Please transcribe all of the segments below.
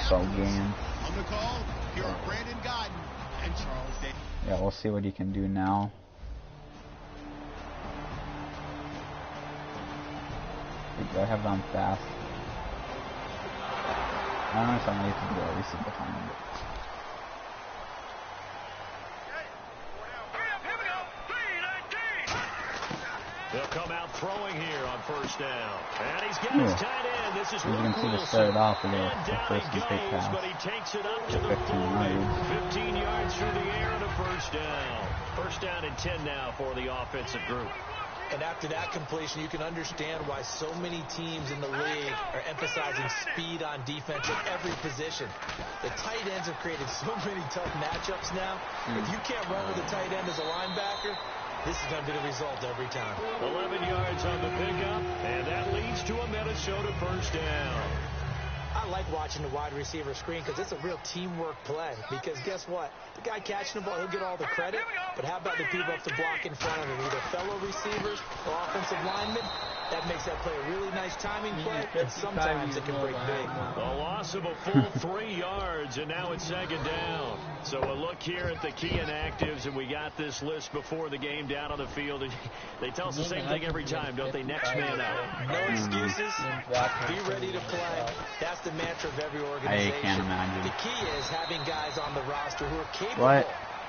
so game. Yeah, we'll see what he can do now. Do I have them fast? I don't know if I'm ready to do at least behind him. He'll come out throwing here on first down. And he's got his tight end. This is you can see to start it off with the first and take pass. But he takes it up to the 15 yards through the air and a first down. First down and 10 now for the offensive group. And after that completion, you can understand why so many teams in the league are emphasizing speed on defense at every position. The tight ends have created so many tough matchups now. If you can't run with a tight end as a linebacker, this is going to be the result every time. 11 yards on the pickup, and that leads to a Minnesota first down. I like watching the wide receiver screen because it's a real teamwork play. Because guess what? The guy catching the ball, he'll get all the credit. But how about the people up to block in front of him? Either fellow receivers or offensive linemen. That makes that play a really nice timing play, and sometimes it can break big. A loss of a full 3 yards, and now it's second down. So a look here at the key inactives, and we got this list before the game down on the field. They tell us the same thing every time, don't they? Next man out. No excuses. Be ready to play. That's the mantra of every organization. I can't imagine. The key is having guys on the roster who are capable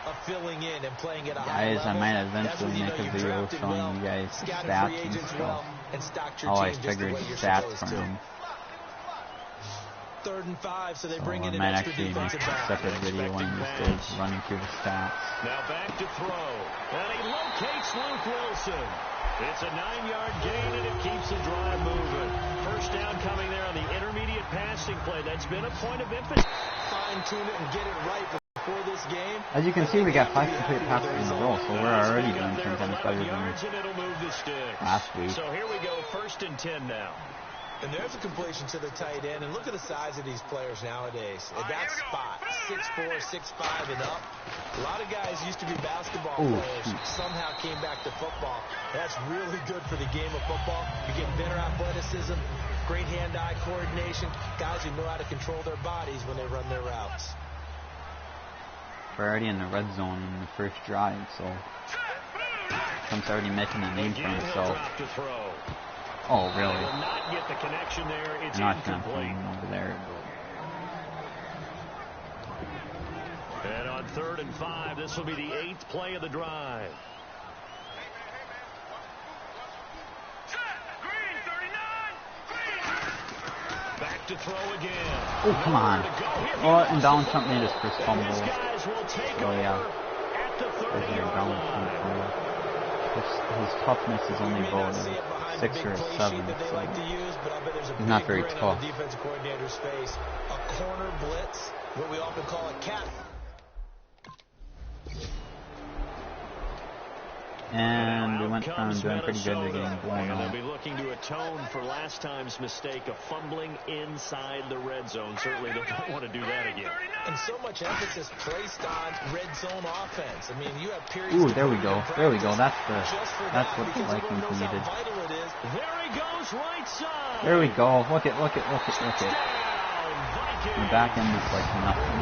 of filling in and playing at a high level. I might eventually make a video showing you guys stats and stuff. Oh, I figured stats from him. 3rd and 5, so they So bring in I an might extra actually make a defensive separate video when this is running through the stats. Now back to throw. And he locates Luke Wilson. It's a 9-yard gain, and it keeps the drive moving. First down coming there on the intermediate passing play. That's been a point of emphasis. Fine-tune it and get it right before this game. As you can see, we got 5 complete passes in a row, so we're already doing something better than last week. So here we go, 1st and 10 now. And there's a completion to the tight end. And look at the size of these players nowadays. At that spot, 6'4", 6'5", and up. A lot of guys used to be basketball players. Somehow came back to football. That's really good for the game of football. You get better athleticism, great hand-eye coordination. Guys who know how to control their bodies when they run their routes. We're already in the red zone in the first drive, so Trump's already making a name for himself. Oh, really? Will not get the connection there. It's not going to incomplete. over there. And on 3rd and 5, this will be the 8th play of the drive. Back to throw again. Oh, come on. Oh, and Donald Trump made his first fumble. Oh, yeah. There's your Donald Trump. His toughness is only about 6 or 7, so he's not very tough. Defensive coordinator's face, a corner blitz, what we often call a cat. And we went from doing pretty good to getting blown out. They'll be looking to atone for last time's mistake of fumbling inside the red zone. Certainly they don't want to do that again. And so much emphasis placed on red zone offense. I mean, you have periods. Ooh, there we go. There we go. That's what the Vikings needed. There he goes, right side. There we go. Look it. The back end is like nothing.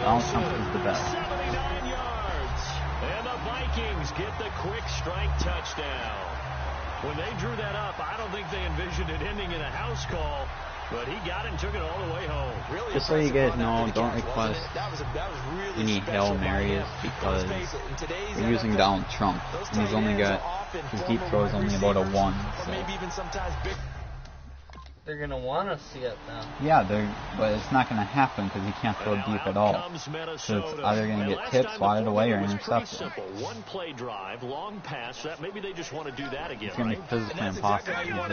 Donald Trump is the best. 79 yards. And the Vikings get the quick strike touchdown. When they drew that up, I don't think they envisioned it ending in a house call, but he got it and took it all the way home. Really, just so you guys know, don't request any Hail Marys because we're using Donald Trump, and he's only got, his deep throw is only about a 1. So. They're going to want to see it now. Yeah, but it's not going to happen because he can't throw deep at all. So it's either going to get tipped, swatted away, or intercepted. One play drive, long pass. That maybe they just want to do that again. It's going to be physically impossible. He's just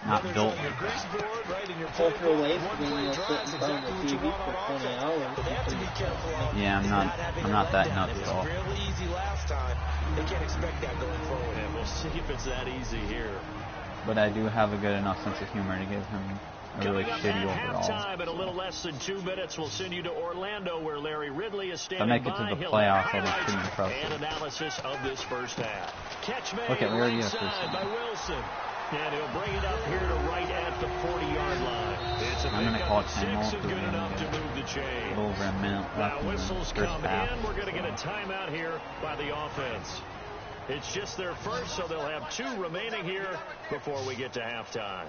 not built like that. Cultural waste when you'll sit in front of the TV for 20 hours. Yeah, I'm not that nuts at all. They can't expect that going forward. And we'll see if it's that easy here. But I do have a good enough sense of humor to give him a really shitty overall. Halftime in a little less than 2 minutes. We'll send you to Orlando, where Larry Ridley is standing by. If I make it to the playoffs, I'll be pretty impressive. And analysis of this first half. Catch made okay, we already have by Wilson. And he'll bring it up here to right at the 40-yard line. It's a pickup of 6 and good enough to move the chain. A little over a minute left. Now whistles come half, in. We're going to get a timeout here by the offense. It's just their first, so they'll have 2 remaining here before we get to halftime.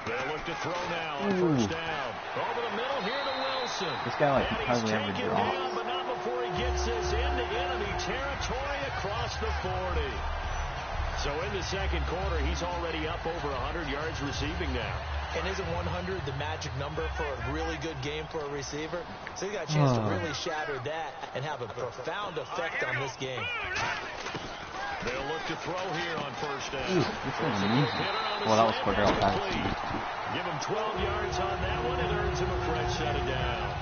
They'll look to throw now on first down. Over the middle here to Wilson. This guy like hardly ever drops. Down, but not before he gets this into enemy territory across the 40. So in the second quarter, he's already up over 100 yards receiving now. And isn't 100 the magic number for a really good game for a receiver? So he got a chance to really shatter that and have a profound effect on this game. They'll look to throw here on first down. This was amazing. Well, that was Cordell pass. Give him 12 yards on that one. It earns him a fresh set of down.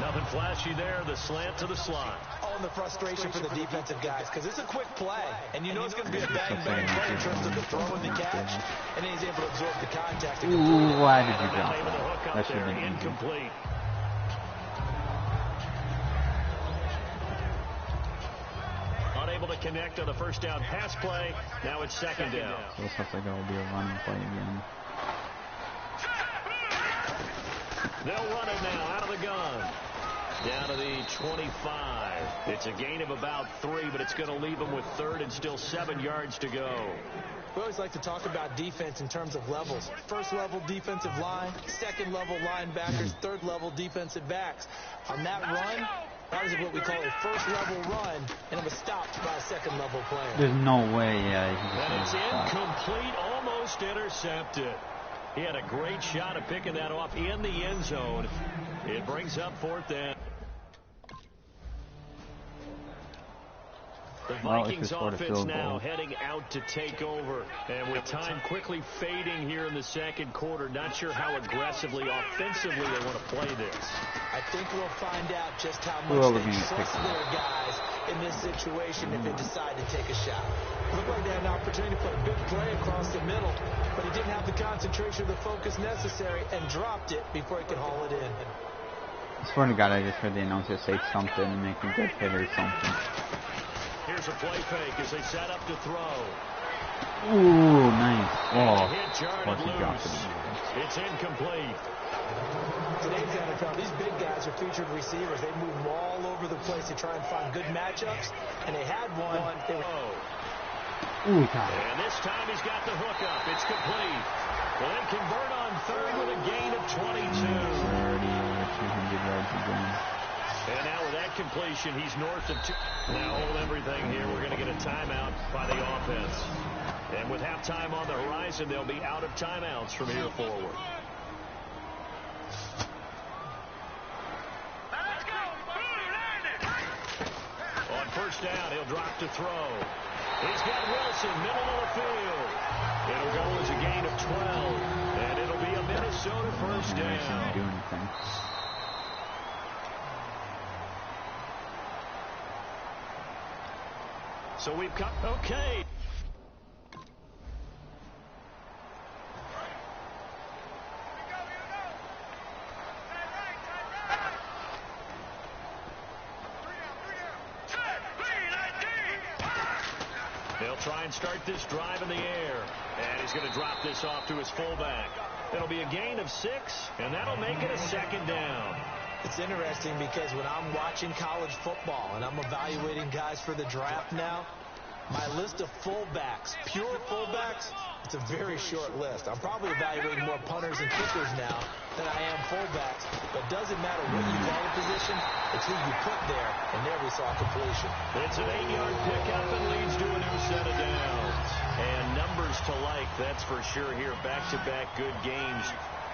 Nothing flashy there. The slant to the slot. Oh, and the frustration for the defensive guys, because it's a quick play, and you know it's going to be a bang-bang play in terms of the throw and the catch, and then he's able to absorb the contact. Ooh, why did you drop that? That should have been incomplete. Unable to connect on the first down pass play. Now it's second down. So this looks like it will be a running play again. They'll run it now out of the gun. Down to the 25. It's a gain of about 3, but it's going to leave them with 3rd and still 7 yards to go. We always like to talk about defense in terms of levels. First level defensive line, second level linebackers, third level defensive backs. On that run, that was what we call a first level run, and it was stopped by a second level player. There's no way, And it's incomplete, almost intercepted. He had a great shot at picking that off in the end zone. It brings up 4th down. The Vikings offense now heading out to take over. And with time quickly fading here in the second quarter, not sure how aggressively, offensively they want to play this. I think we'll find out just how much they trust their guys in this situation if they decide to take a shot. It looked like they had an opportunity to put a big play across the middle, but he didn't have the concentration or the focus necessary and dropped it before he could haul it in. I swear to God, I just heard the announcer say something and make a good hit or something. Here's a play fake as they set up to throw. Ooh, nice. Oh, what he dropped it. It's incomplete. Today's NFL, these big guys are featured receivers. They move all over the place to try and find good matchups, and they had one. Ooh, and this time he's got the hook up. It's complete. Well, they convert on 3rd with a gain of 22. 200 yards again. And now with that completion, he's north of 2. Now hold everything here. We're going to get a timeout by the offense. And with halftime on the horizon, they'll be out of timeouts from here forward. On first down, he'll drop to throw. He's got Wilson, middle of the field. It'll go as a gain of 12. And it'll be a Minnesota first down. So we've got, okay. They'll try and start this drive in the air. And he's going to drop this off to his fullback. It'll be a gain of 6, and that'll make it a second down. It's interesting because when I'm watching college football and I'm evaluating guys for the draft now, my list of fullbacks, pure fullbacks, it's a very short list. I'm probably evaluating more punters and kickers now than I am fullbacks. But it doesn't matter what you call the position, it's who you put there, and there we saw completion. It's an 8-yard pickup and leads to a new set of downs. And numbers to like, that's for sure here. Back-to-back good games.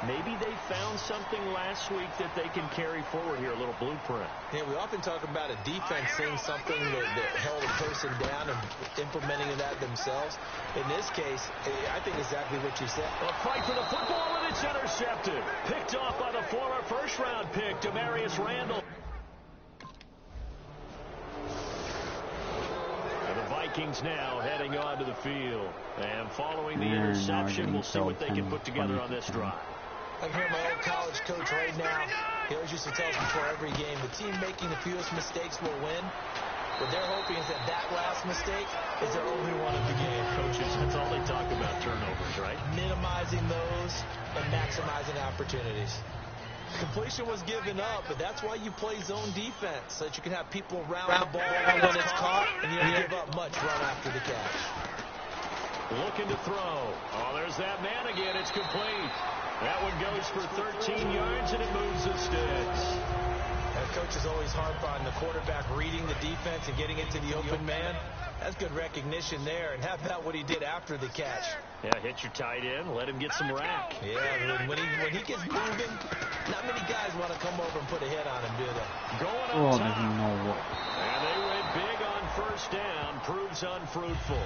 Maybe they found something last week that they can carry forward here, a little blueprint. Yeah, we often talk about a defense seeing something that held a person down and implementing that themselves. In this case, I think exactly what you said. A fight for the football, and it's intercepted. Picked off by the former first-round pick, Demarius Randall. And the Vikings now heading onto the field. And following the interception, we'll see what they can put together on this drive. I can hear my old college coach right now. He always used to tell us before every game, the team making the fewest mistakes will win. What they're hoping is that last mistake is their only one of the game. Coaches, that's all they talk about, turnovers, right? Minimizing those and maximizing opportunities. Completion was given up, but that's why you play zone defense, so that you can have people around the ball when it's caught, and you don't give up much run after the catch. Looking to throw. Oh, there's that man again. It's complete. That one goes for 13 yards, and it moves the sticks. And coaches always harp on the quarterback reading the defense and getting it to the open man. That's good recognition there. And how about what he did after the catch? Yeah, hit your tight end, let him get some rack. Yeah, when he gets moving, not many guys want to come over and put a hit on him, do they? Going on top. And they went big on first down. Proves unfruitful.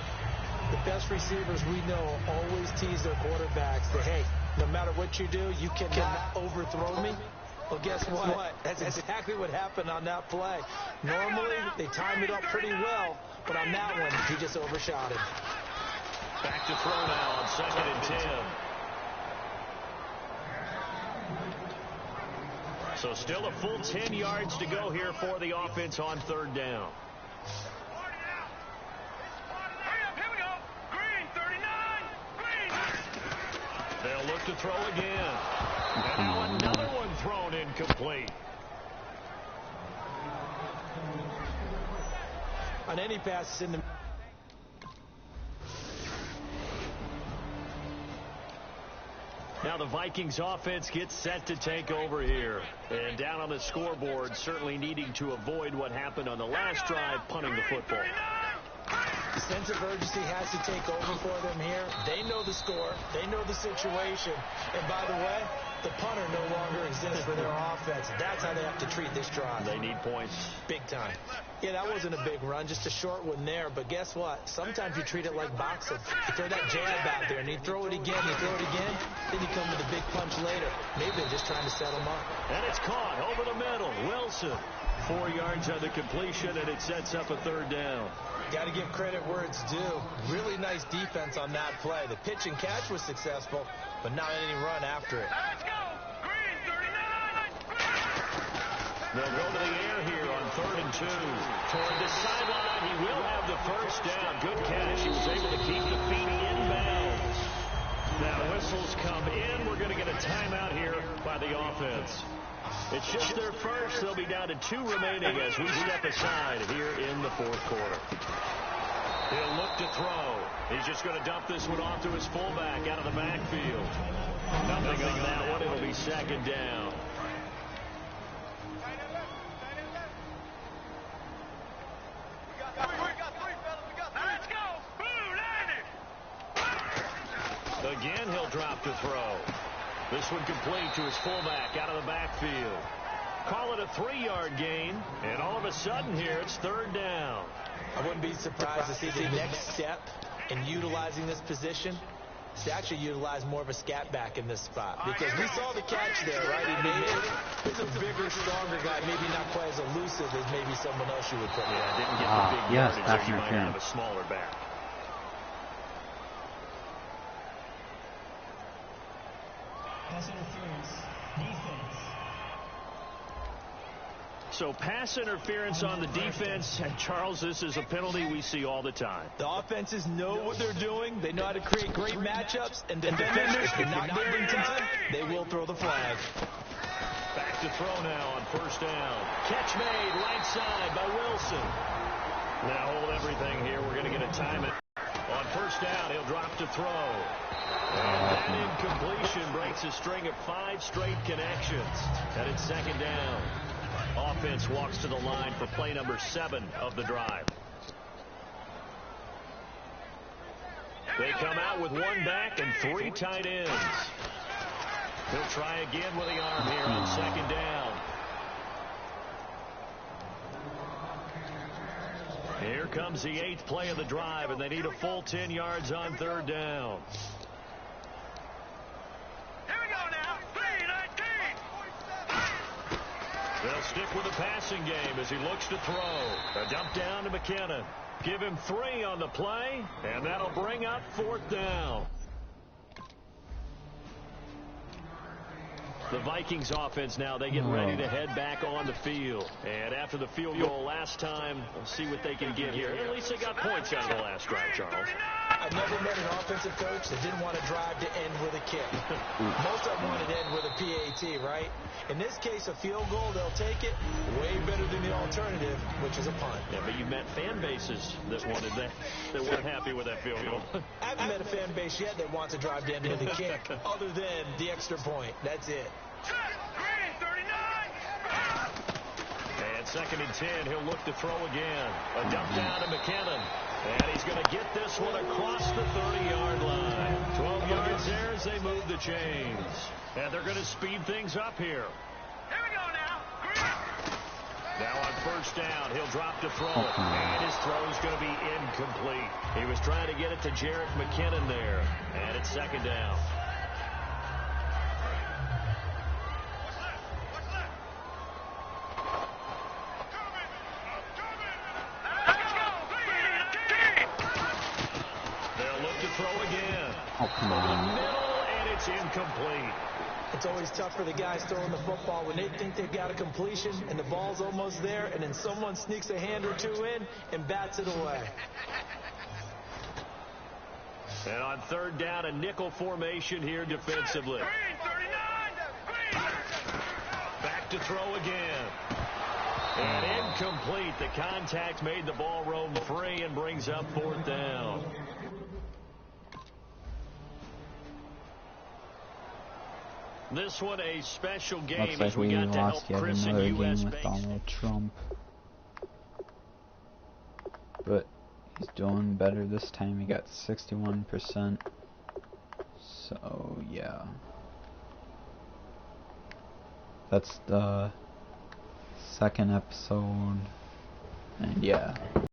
The best receivers we know always tease their quarterbacks that, hey, no matter what you do, you cannot overthrow me. Well, guess what? That's exactly what happened on that play. Normally, they time it up pretty well, but on that one, he just overshot him. Back to throw now on 2nd and 10. So still a full 10 yards to go here for the offense on 3rd down. They'll look to throw again. And now another one thrown incomplete. On any passes in the... Now the Vikings offense gets set to take over here. And down on the scoreboard, certainly needing to avoid what happened on the last drive, punting the football. The sense of urgency has to take over for them here. They know the score. They know the situation. And by the way, the punter no longer exists for their offense. That's how they have to treat this drive. They need points. Big time. Yeah, that wasn't a big run, just a short one there. But guess what? Sometimes you treat it like boxing. You throw that jab out there, and you throw it again, then you come with a big punch later. Maybe they're just trying to set them up. And it's caught over the middle. Wilson, 4 yards on the completion, and it sets up a 3rd down. Got to give credit where it's due. Really nice defense on that play. The pitch and catch was successful, but not any run after it. Let's go! Green 39! They'll go to the air here on 3rd and 2. Toward the sideline, he will have the first down. Good catch. He was able to keep the feet inbounds. Now whistles come in. We're going to get a timeout here by the offense. It's just their first. They'll be down to 2 remaining as we step aside here in the 4th quarter. He'll look to throw. He's just going to dump this one off to his fullback out of the backfield. Nothing on that one. It'll be 2nd down. Let's go! Boom! Landed! Again, he'll drop to throw. This one complete to his fullback out of the backfield. Call it a 3-yard gain, and all of a sudden here, it's 3rd down. I wouldn't be surprised to see the next step in utilizing this position is to actually utilize more of a scat back in this spot. Because we saw the catch there, right? He made it. He's a bigger, stronger guy, maybe not quite as elusive as maybe someone else you would put in. Yeah, didn't get the big yardage there. You might have a smaller back. Pass interference, defense. So pass interference on the defense. And Charles, this is a penalty we see all the time. The offenses know what they're doing. They know how to create great matchups. And defenders, if you're not there in time, they will throw the flag. Back to throw now on 1st down. Catch made right side by Wilson. Now hold everything here. We're going to get a timeout. On 1st down, he'll drop to throw. And that incompletion breaks a string of 5 straight connections. And it's 2nd down. Offense walks to the line for play number 7 of the drive. They come out with 1 back and 3 tight ends. He'll try again with the arm here on 2nd down. Here comes the 8th play of the drive, and they need a full 10 yards on 3rd down. Here we go now. 3-19. They'll stick with the passing game as he looks to throw. A dump down to McKinnon. Give him 3 on the play, and that'll bring up 4th down. The Vikings offense now, they get ready to head back on the field. And after the field goal last time, we'll see what they can get here. At least they got points out of the last drive, Charles. I've never met an offensive coach that didn't want to drive to end with a kick. Most of them wanted to end with a PAT, right? In this case, a field goal, they'll take it. Way better than the alternative, which is a punt. Yeah, but you've met fan bases that wanted that, that weren't happy with that field goal. I haven't met a fan base yet that wants to drive to end with a kick, other than the extra point. That's it. Green, 39. And 2nd and 10, he'll look to throw again. A dump down to McKinnon. And he's going to get this one across the 30-yard line. 12 yards there as they move the chains. And they're going to speed things up here. Here we go now. Green. Now on 1st down, he'll drop to throw. And his throw's going to be incomplete. He was trying to get it to Jerick McKinnon there. And it's 2nd down. Throw again. Oh, come on. Middle, and it's incomplete. It's always tough for the guys throwing the football when they think they've got a completion and the ball's almost there, and then someone sneaks a hand or two in and bats it away. And on 3rd down, a nickel formation here defensively. Green, 39. Green. Back to throw again. And incomplete. The contact made the ball roam free and brings up 4th down. This one a special game. Looks like as we got to lost help yet Chris another and game US with Bank. Donald Trump. But he's doing better this time. He got 61%. So, yeah. That's the 2nd episode. And yeah.